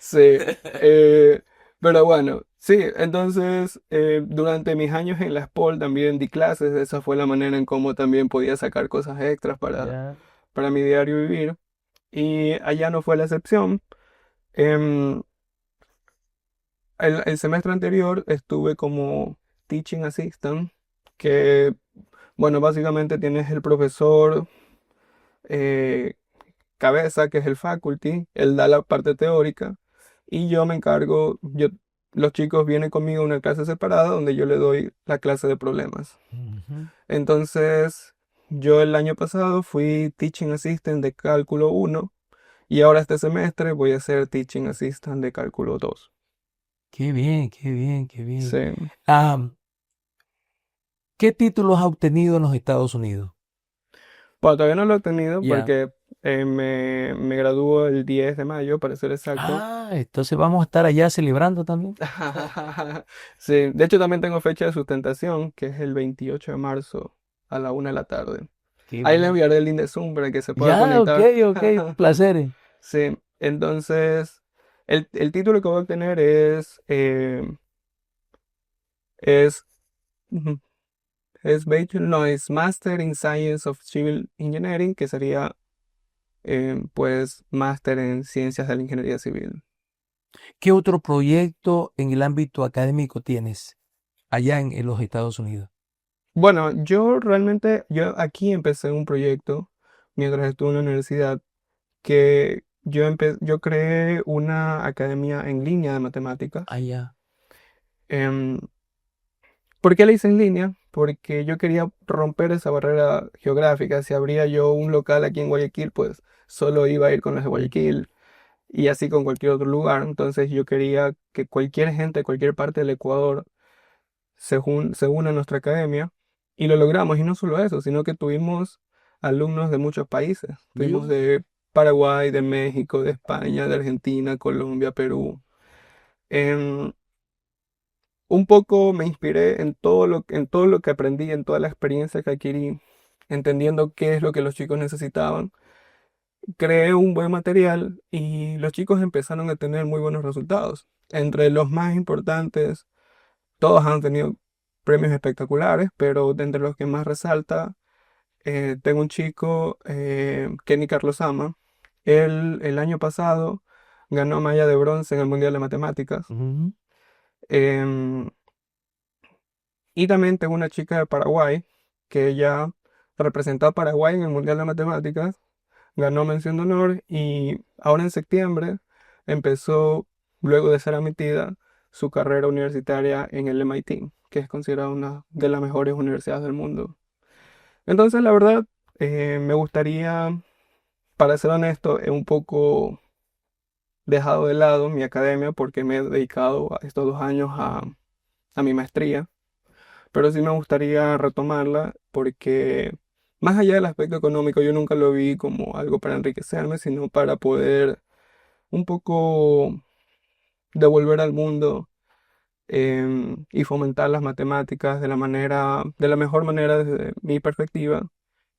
[SPEAKER 2] Sí, eh, pero bueno, sí, entonces durante mis años en la SPOL también di clases, esa fue la manera en cómo también podía sacar cosas extras
[SPEAKER 1] Ya.
[SPEAKER 2] para mi diario vivir. Y allá no fue la excepción. Em, el semestre anterior estuve como teaching assistant, que, bueno, básicamente tienes el profesor eh, cabeza, que es el faculty, él da la parte teórica, y yo me encargo, los chicos vienen conmigo a una clase separada donde yo le doy la clase de problemas.
[SPEAKER 1] Ujú.
[SPEAKER 2] Entonces, yo el año pasado fui teaching assistant de cálculo 1 y ahora este semestre voy a ser teaching assistant de cálculo 2.
[SPEAKER 1] Qué bien, qué bien, qué bien.
[SPEAKER 2] Sí.
[SPEAKER 1] Ah, ¿qué títulos has obtenido en los Estados Unidos?
[SPEAKER 2] Bueno, todavía no lo he tenido
[SPEAKER 1] Ya.
[SPEAKER 2] porque me gradúo el 10 de mayo, para ser exacto.
[SPEAKER 1] Ah, entonces vamos a estar allá celebrando también.
[SPEAKER 2] Sí, de hecho también tengo fecha de sustentación, que es el 28 de marzo a la 1 de la tarde.
[SPEAKER 1] Qué
[SPEAKER 2] Ahí le
[SPEAKER 1] bien.
[SPEAKER 2] enviaré el link de Zoom para que se pueda
[SPEAKER 1] Ya, ok,
[SPEAKER 2] conectar.
[SPEAKER 1] ok, un placer.
[SPEAKER 2] Sí, entonces el título que voy a obtener es, ujú, es no, es Master in Science of Civil Engineering, que sería pues Máster en Ciencias de la Ingeniería Civil.
[SPEAKER 1] ¿Qué otro proyecto en el ámbito académico tienes allá en los Estados Unidos?
[SPEAKER 2] Bueno, yo aquí empecé un proyecto mientras estuve en la universidad que yo creé una academia en línea de matemáticas.
[SPEAKER 1] Allá.
[SPEAKER 2] Em, ¿Por qué la hice en línea? Porque yo quería romper esa barrera geográfica. Si abría yo un local aquí en Guayaquil, pues solo iba a ir con los de Guayaquil y así con cualquier otro lugar. Entonces yo quería que cualquier gente de cualquier parte del Ecuador se une a nuestra academia y lo logramos. Y no solo eso, sino que tuvimos alumnos de muchos países. Tuvimos
[SPEAKER 1] ¿Vio?
[SPEAKER 2] de Paraguay, de México, de España, de Argentina, Colombia, Perú. Em, un poco me inspiré en todo lo que aprendí, en toda la experiencia que adquirí, entendiendo qué es lo que los chicos necesitaban. Creé un buen material y los chicos empezaron a tener muy buenos resultados. Entre los más importantes, todos han tenido premios espectaculares, pero de entre los que más resalta, tengo un chico, Kenny Carlos Ama. Él el año pasado ganó medalla de bronce en el Mundial de Matemáticas.
[SPEAKER 1] Ujú.
[SPEAKER 2] Em, y también tengo una chica de Paraguay, que ella representó a Paraguay en el Mundial de Matemáticas, ganó mención de honor y ahora en septiembre empezó, luego de ser admitida, su carrera universitaria en el MIT, que es considerada una de las mejores universidades del mundo. Entonces, la verdad, me gustaría, para ser honesto, he un poco dejado de lado mi academia porque me he dedicado a estos 2 años a mi maestría, pero sí me gustaría retomarla porque más allá del aspecto económico, yo nunca lo vi como algo para enriquecerme, sino para poder un poco devolver al mundo y fomentar las matemáticas de la mejor manera desde mi perspectiva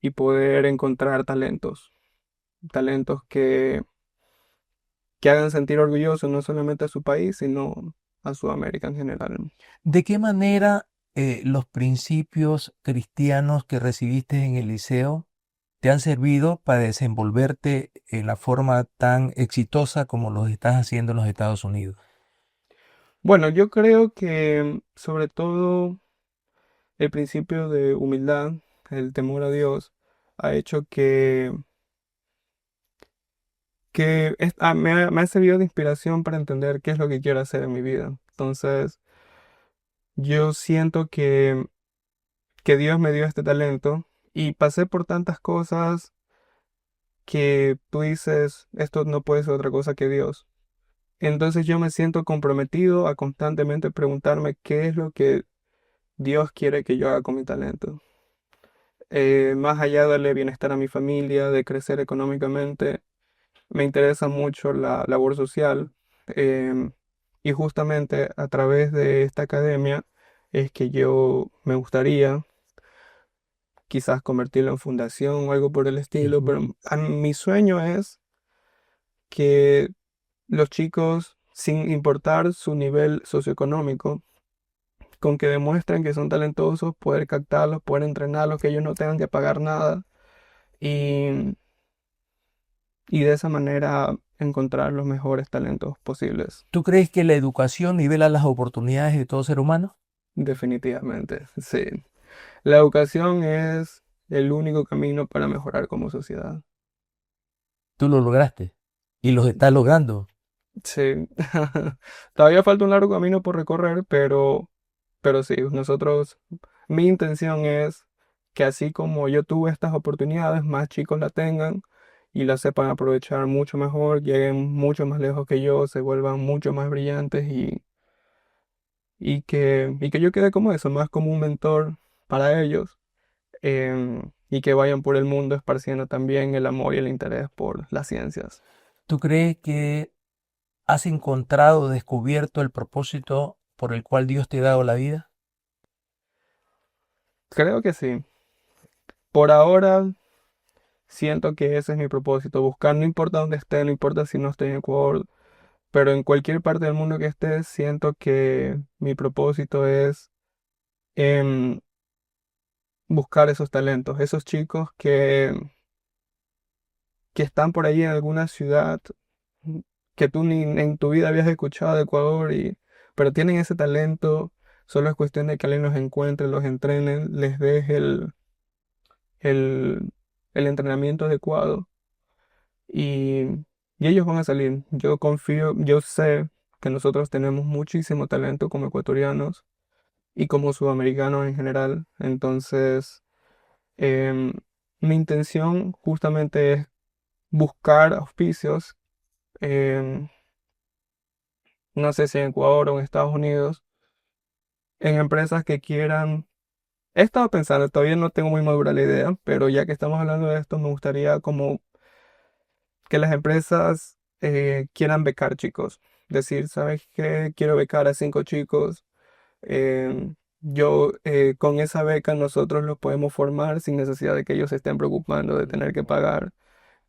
[SPEAKER 2] y poder encontrar talentos que hagan sentir orgulloso no solamente a su país, sino a Sudamérica en general.
[SPEAKER 1] ¿De qué manera los principios cristianos que recibiste en el liceo te han servido para desenvolverte en la forma tan exitosa como lo estás haciendo en los Estados Unidos?
[SPEAKER 2] Bueno, yo creo que sobre todo el principio de humildad, el temor a Dios, ha hecho me ha servido de inspiración para entender qué es lo que quiero hacer en mi vida. Entonces, yo siento que Dios me dio este talento y pasé por tantas cosas que tú dices, esto no puede ser otra cosa que Dios. Entonces yo me siento comprometido a constantemente preguntarme qué es lo que Dios quiere que yo haga con mi talento. Más allá de darle bienestar a mi familia, de crecer económicamente, me interesa mucho la labor social. em, y justamente a través de esta academia es que yo me gustaría quizás convertirlo en fundación o algo por el estilo,
[SPEAKER 1] Ujú.
[SPEAKER 2] pero mi sueño es que los chicos, sin importar su nivel socioeconómico, con que demuestren que son talentosos, poder captarlos, poder entrenarlos, que ellos no tengan que pagar nada y, y de esa manera encontrar los mejores talentos posibles.
[SPEAKER 1] ¿Tú crees que la educación nivela las oportunidades de todo ser humano?
[SPEAKER 2] Definitivamente, sí. La educación es el único camino para mejorar como sociedad.
[SPEAKER 1] Tú lo lograste y los estás logrando.
[SPEAKER 2] Sí, todavía falta un largo camino por recorrer, pero sí, mi intención es que así como yo tuve estas oportunidades, más chicos la tengan y la sepan aprovechar mucho mejor, lleguen mucho más lejos que yo, se vuelvan mucho más brillantes y que yo quede como eso, más como un mentor para ellos, y que vayan por el mundo esparciendo también el amor y el interés por las ciencias.
[SPEAKER 1] ¿Tú crees que has encontrado, descubierto el propósito por el cual Dios te ha dado la vida?
[SPEAKER 2] Creo que sí. Por ahora siento que ese es mi propósito, buscar, no importa dónde esté, no importa si no estoy en Ecuador, pero en cualquier parte del mundo que esté, siento que mi propósito es em, buscar esos talentos, esos chicos que están por ahí en alguna ciudad que tú ni en tu vida habías escuchado de Ecuador, pero tienen ese talento, solo es cuestión de que alguien los encuentre, los entrene, les deje el, el entrenamiento adecuado y, y ellos van a salir. Yo confío, yo sé que nosotros tenemos muchísimo talento como ecuatorianos y como sudamericanos en general. Entonces, em, mi intención justamente es buscar auspicios, em, no sé si en Ecuador o en Estados Unidos, en empresas que quieran. He estado pensando, todavía no tengo muy madura la idea, pero ya que estamos hablando de esto, me gustaría como que las empresas quieran becar chicos. Decir, ¿sabes qué? Quiero becar a 5 chicos. Con esa beca nosotros los podemos formar sin necesidad de que ellos se estén preocupando de tener que pagar.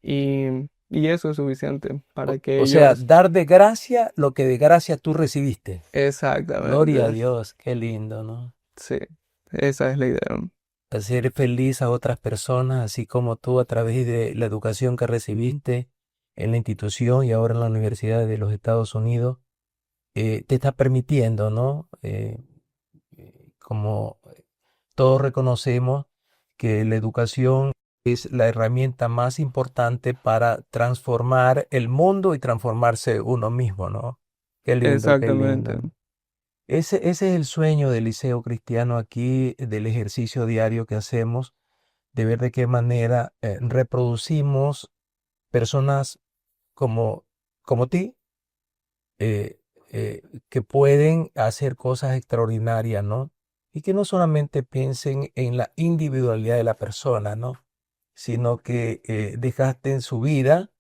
[SPEAKER 2] Y eso es suficiente para que
[SPEAKER 1] O sea,
[SPEAKER 2] ellos.
[SPEAKER 1] dar de gracia lo que de gracia tú recibiste. Gloria a
[SPEAKER 2] Exactamente.
[SPEAKER 1] Dios, qué lindo, ¿no?
[SPEAKER 2] Sí, esa es la idea.
[SPEAKER 1] Hacer feliz a otras personas, así como tú a través de la educación que recibiste en la institución y ahora en la Universidad de los Estados Unidos, te está permitiendo, ¿no? Como todos reconocemos que la educación es la herramienta más importante para transformar el mundo y transformarse uno mismo, ¿no? Qué lindo, qué
[SPEAKER 2] Exactamente.
[SPEAKER 1] lindo. Ese es el sueño del Liceo Cristiano aquí, del ejercicio diario que hacemos, de ver de qué manera reproducimos personas como, como ti, eh, que pueden hacer cosas extraordinarias, ¿no? Y que no solamente piensen en la individualidad de la persona, ¿no? Sino que dejaste en su vida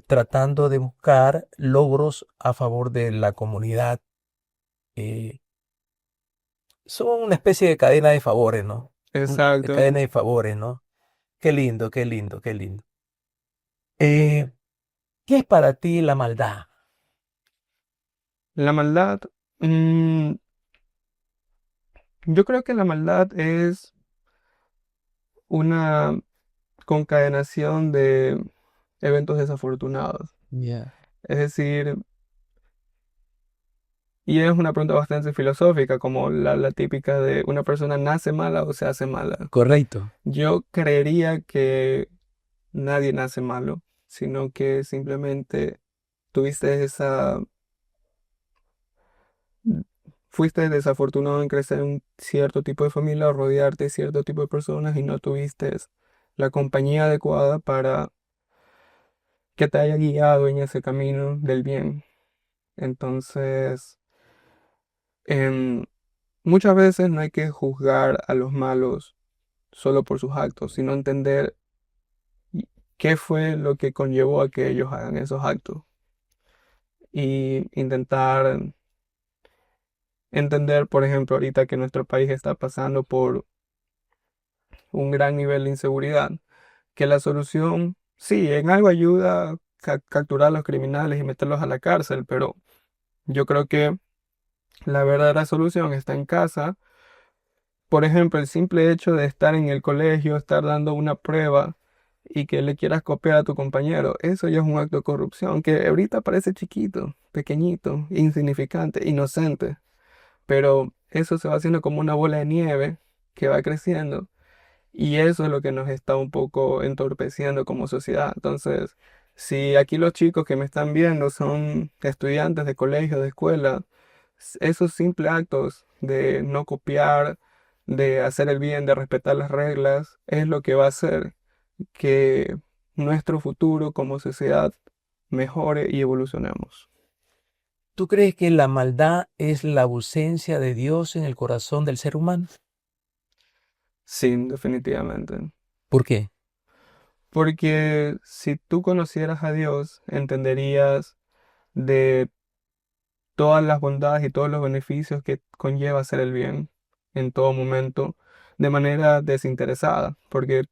[SPEAKER 1] tratando de buscar logros a favor de la comunidad eh, son una especie de cadena de favores, ¿no?
[SPEAKER 2] Exacto.
[SPEAKER 1] Cadena de favores, ¿no? Qué lindo, qué lindo, qué lindo. Eh, ¿Qué es para ti la maldad?
[SPEAKER 2] La maldad, mm, yo creo que la maldad es una concadenación de eventos desafortunados.
[SPEAKER 1] Ya.
[SPEAKER 2] Es decir, y es una pregunta bastante filosófica, como la típica de una persona nace mala o se hace mala.
[SPEAKER 1] Correcto.
[SPEAKER 2] Yo creería que nadie nace malo, sino que simplemente tuviste esa, fuiste desafortunado en crecer en un cierto tipo de familia o rodearte de cierto tipo de personas y no tuviste la compañía adecuada para que te haya guiado en ese camino del bien. Entonces, em, muchas veces no hay que juzgar a los malos solo por sus actos, sino entender qué fue lo que conllevó a que ellos hagan esos actos y intentar entender, por ejemplo, ahorita que nuestro país está pasando por un gran nivel de inseguridad, que la solución, sí, en algo ayuda a capturar a los criminales y meterlos a la cárcel, pero yo creo que la verdadera solución está en casa. Por ejemplo, el simple hecho de estar en el colegio, estar dando una prueba y que le quieras copiar a tu compañero, eso ya es un acto de corrupción, que ahorita parece chiquito, pequeñito, insignificante, inocente, pero eso se va haciendo como una bola de nieve que va creciendo y eso es lo que nos está un poco entorpeciendo como sociedad. Entonces, si aquí los chicos que me están viendo son estudiantes de colegio, de escuela, esos simples actos de no copiar, de hacer el bien, de respetar las reglas, es lo que va a hacer que nuestro futuro como sociedad mejore y evolucionemos.
[SPEAKER 1] ¿Tú crees que la maldad es la ausencia de Dios en el corazón del ser humano?
[SPEAKER 2] Sí, definitivamente.
[SPEAKER 1] ¿Por qué?
[SPEAKER 2] Porque si tú conocieras a Dios, entenderías de todas las bondades y todos los beneficios que conlleva hacer el bien en todo momento de manera desinteresada, porque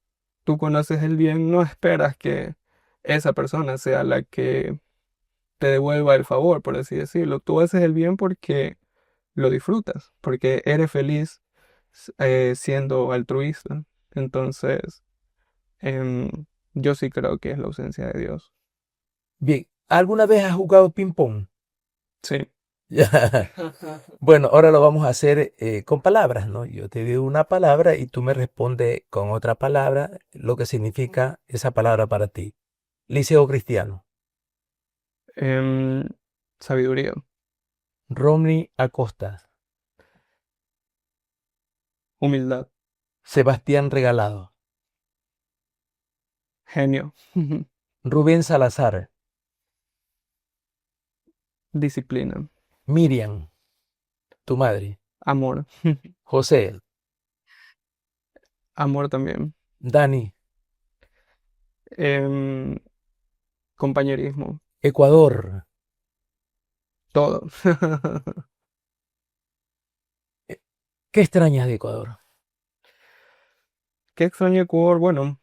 [SPEAKER 2] tú conoces el bien, no esperas que esa persona sea la que te devuelva el favor, por así decirlo. Tú haces el bien porque lo disfrutas, porque eres feliz siendo altruista. Entonces, em, yo sí creo que es la ausencia de Dios.
[SPEAKER 1] Bien, ¿alguna vez has jugado ping-pong?
[SPEAKER 2] Sí.
[SPEAKER 1] Ya. Bueno, ahora lo vamos a hacer con palabras, ¿no? Yo te digo una palabra y tú me respondes con otra palabra lo que significa esa palabra para ti. Liceo Cristiano.
[SPEAKER 2] Em, Sabiduría,
[SPEAKER 1] Romney Acosta.
[SPEAKER 2] humildad,
[SPEAKER 1] Sebastián Regalado.
[SPEAKER 2] genio,
[SPEAKER 1] Rubén Salazar.
[SPEAKER 2] disciplina,
[SPEAKER 1] Miriam, tu madre.
[SPEAKER 2] amor,
[SPEAKER 1] José.
[SPEAKER 2] amor también,
[SPEAKER 1] Dani.
[SPEAKER 2] em, compañerismo,
[SPEAKER 1] Ecuador.
[SPEAKER 2] todo.
[SPEAKER 1] ¿Qué extrañas de Ecuador?
[SPEAKER 2] ¿Qué extraño Ecuador? Bueno,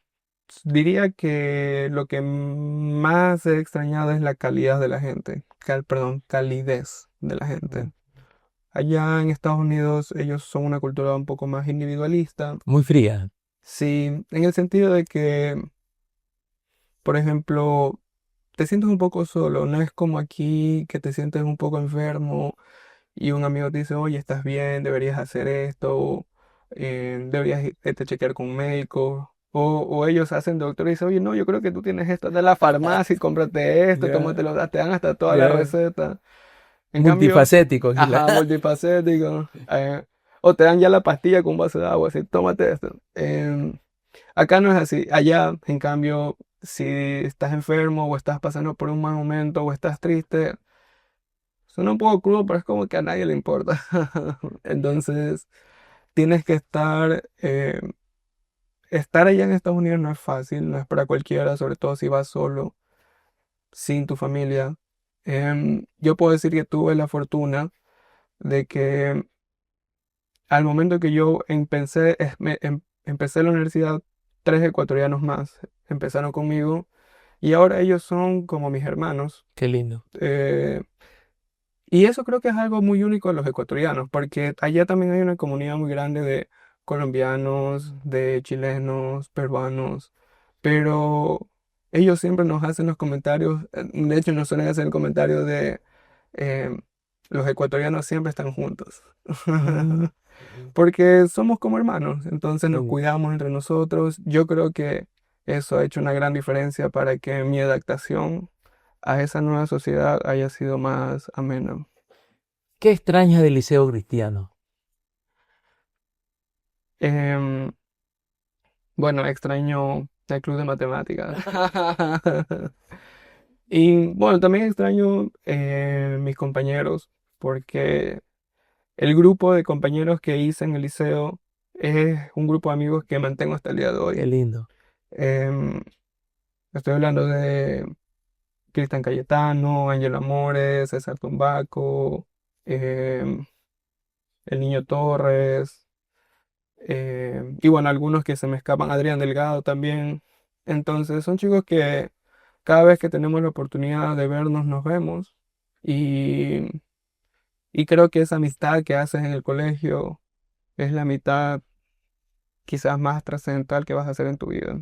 [SPEAKER 2] diría que lo que más he extrañado es la calidad de la gente, perdón, calidez de la gente. Allá en Estados Unidos ellos son una cultura un poco más individualista.
[SPEAKER 1] Muy fría.
[SPEAKER 2] Sí, en el sentido de que, por ejemplo, te sientes un poco solo, no es como aquí que te sientes un poco enfermo y un amigo te dice, oye, estás bien, deberías hacer esto, deberías irte a chequear con un médico. O ellos hacen doctor y dicen, oye, no, yo creo que tú tienes esto de la farmacia y cómprate esto,
[SPEAKER 1] Ya,
[SPEAKER 2] tómatelo, te dan hasta toda la
[SPEAKER 1] ya.
[SPEAKER 2] receta. En cambio,
[SPEAKER 1] Multifacético.
[SPEAKER 2] ajá, multifacético. O te dan ya la pastilla con un vaso de agua, así, tómate esto. Acá no es así. Allá, en cambio, si estás enfermo o estás pasando por un mal momento o estás triste, suena un poco crudo, pero es como que a nadie le importa. Entonces, tienes que estar allá en Estados Unidos no es fácil, no es para cualquiera, sobre todo si vas solo, sin tu familia. Yo puedo decir que tuve la fortuna de que al momento que yo empecé la universidad, 3 ecuatorianos más empezaron conmigo y ahora ellos son como mis hermanos.
[SPEAKER 1] Qué lindo.
[SPEAKER 2] Eh, y eso creo que es algo muy único de los ecuatorianos, porque allá también hay una comunidad muy grande de colombianos, de chilenos, peruanos, pero ellos siempre nos hacen los comentarios, de hecho nos suelen hacer el comentario de eh, los ecuatorianos siempre están juntos.
[SPEAKER 1] Mm,
[SPEAKER 2] Porque somos como hermanos, entonces nos
[SPEAKER 1] qué
[SPEAKER 2] cuidamos entre nosotros. Yo creo que eso ha hecho una gran diferencia para que mi adaptación a esa nueva sociedad haya sido más amena.
[SPEAKER 1] ¿Qué extrañas del Liceo Cristiano?
[SPEAKER 2] Em, bueno, extraño el club de matemáticas. Y bueno, también extraño mis compañeros, porque el grupo de compañeros que hice en el liceo es un grupo de amigos que mantengo hasta el día de
[SPEAKER 1] Qué
[SPEAKER 2] hoy.
[SPEAKER 1] lindo.
[SPEAKER 2] Em, Estoy hablando de Cristian Cayetano, Ángel Amores, César Tumbaco, em, el Niño Torres, y bueno, algunos que se me escapan, Adrián Delgado también. Entonces, son chicos que cada vez que tenemos la oportunidad de vernos, nos vemos. Y, y creo que esa amistad que haces en el colegio es la mitad quizás más trascendental que vas a hacer en tu vida.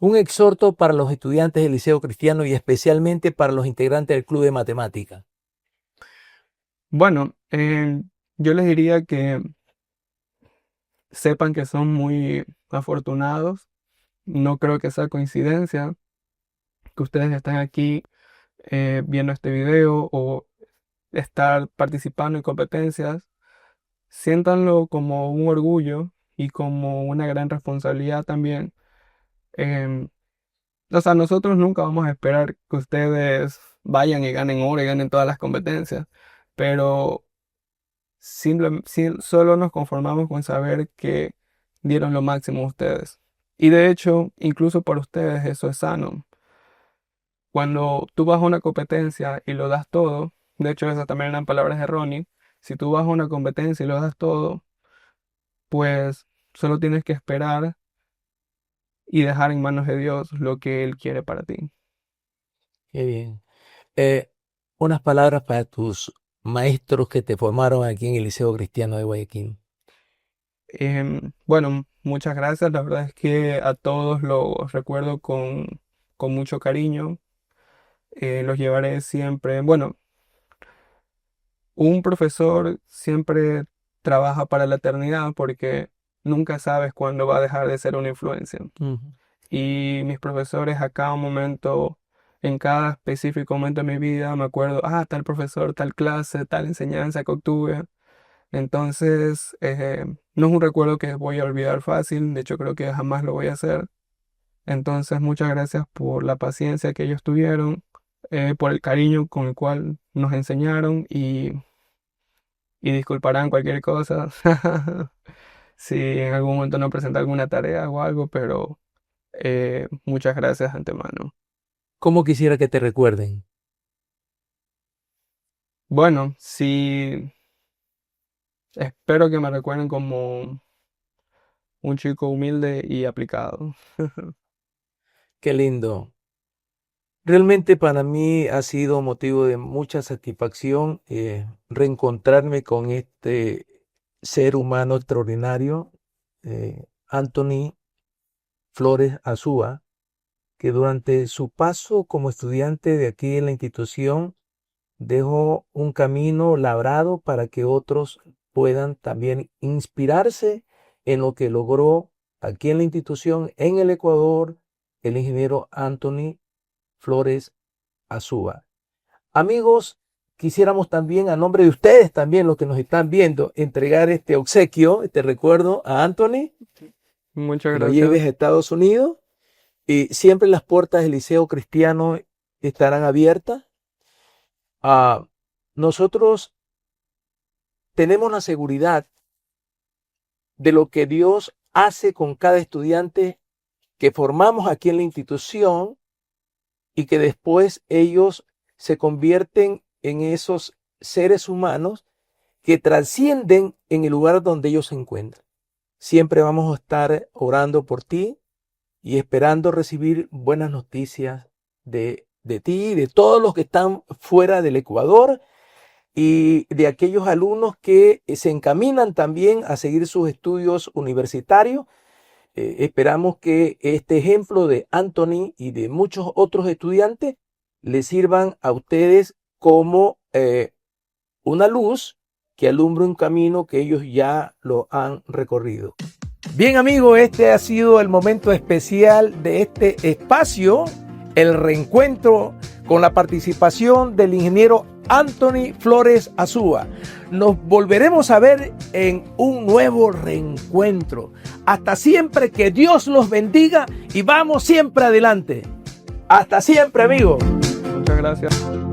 [SPEAKER 1] Un exhorto para los estudiantes del Liceo Cristiano y especialmente para los integrantes del Club de Matemática.
[SPEAKER 2] Bueno, yo les diría que sepan que son muy afortunados. No creo que sea coincidencia que ustedes estén aquí viendo este video o estar participando en competencias. Siéntanlo como un orgullo y como una gran responsabilidad también. Em, o sea, nosotros nunca vamos a esperar que ustedes vayan y ganen oro y ganen todas las competencias, pero solo nos conformamos con saber que dieron lo máximo ustedes. Y de hecho, incluso para ustedes eso es sano. Cuando tú vas a una competencia y lo das todo, de hecho esas también eran palabras de Ronnie, si tú vas a una competencia y lo das todo, pues solo tienes que esperar y dejar en manos de Dios lo que Él quiere para ti.
[SPEAKER 1] Qué bien. Eh, Unas palabras para tus maestros que te formaron aquí en el Liceo Cristiano de Guayaquil.
[SPEAKER 2] Bueno, muchas gracias. La verdad es que a todos los recuerdo con mucho cariño. Los llevaré siempre. Bueno, un profesor siempre trabaja para la eternidad porque nunca sabes cuándo va a dejar de ser una influencia.
[SPEAKER 1] Ujú.
[SPEAKER 2] Y mis profesores a cada momento, en cada específico momento de mi vida, me acuerdo, tal profesor, tal clase, tal enseñanza que obtuve. Entonces, no es un recuerdo que voy a olvidar fácil, de hecho creo que jamás lo voy a hacer. Entonces, muchas gracias por la paciencia que ellos tuvieron, por el cariño con el cual nos enseñaron y disculparán cualquier cosa si en algún momento no presenté alguna tarea o algo, pero muchas gracias de antemano.
[SPEAKER 1] ¿Cómo quisiera que te recuerden?
[SPEAKER 2] Bueno, sí, espero que me recuerden como un chico humilde y aplicado.
[SPEAKER 1] Qué lindo. Realmente para mí ha sido motivo de mucha satisfacción reencontrarme con este ser humano extraordinario, Anthony Flores Azúa, que durante su paso como estudiante de aquí en la institución dejó un camino labrado para que otros puedan también inspirarse en lo que logró aquí en la institución, en el Ecuador, el ingeniero Anthony Flores Azúa. Amigos, quisiéramos también, a nombre de ustedes también, los que nos están viendo, entregar este obsequio, este recuerdo a Anthony,
[SPEAKER 2] Muchas
[SPEAKER 1] que lo lleves
[SPEAKER 2] gracias.
[SPEAKER 1] a Estados Unidos. Y siempre las puertas del Liceo Cristiano estarán abiertas. Nosotros tenemos la seguridad de lo que Dios hace con cada estudiante que formamos aquí en la institución y que después ellos se convierten en esos seres humanos que trascienden en el lugar donde ellos se encuentran. Siempre vamos a estar orando por ti y esperando recibir buenas noticias de ti, de todos los que están fuera del Ecuador y de aquellos alumnos que se encaminan también a seguir sus estudios universitarios. Esperamos que este ejemplo de Anthony y de muchos otros estudiantes les sirvan a ustedes como una luz que alumbre un camino que ellos ya lo han recorrido. Bien, amigos, este ha sido el momento especial de este espacio, el reencuentro con la participación del ingeniero Anthony Flores Azúa. Nos volveremos a ver en un nuevo reencuentro. Hasta siempre, que Dios los bendiga y vamos siempre adelante. Hasta siempre, amigos.
[SPEAKER 2] Muchas gracias.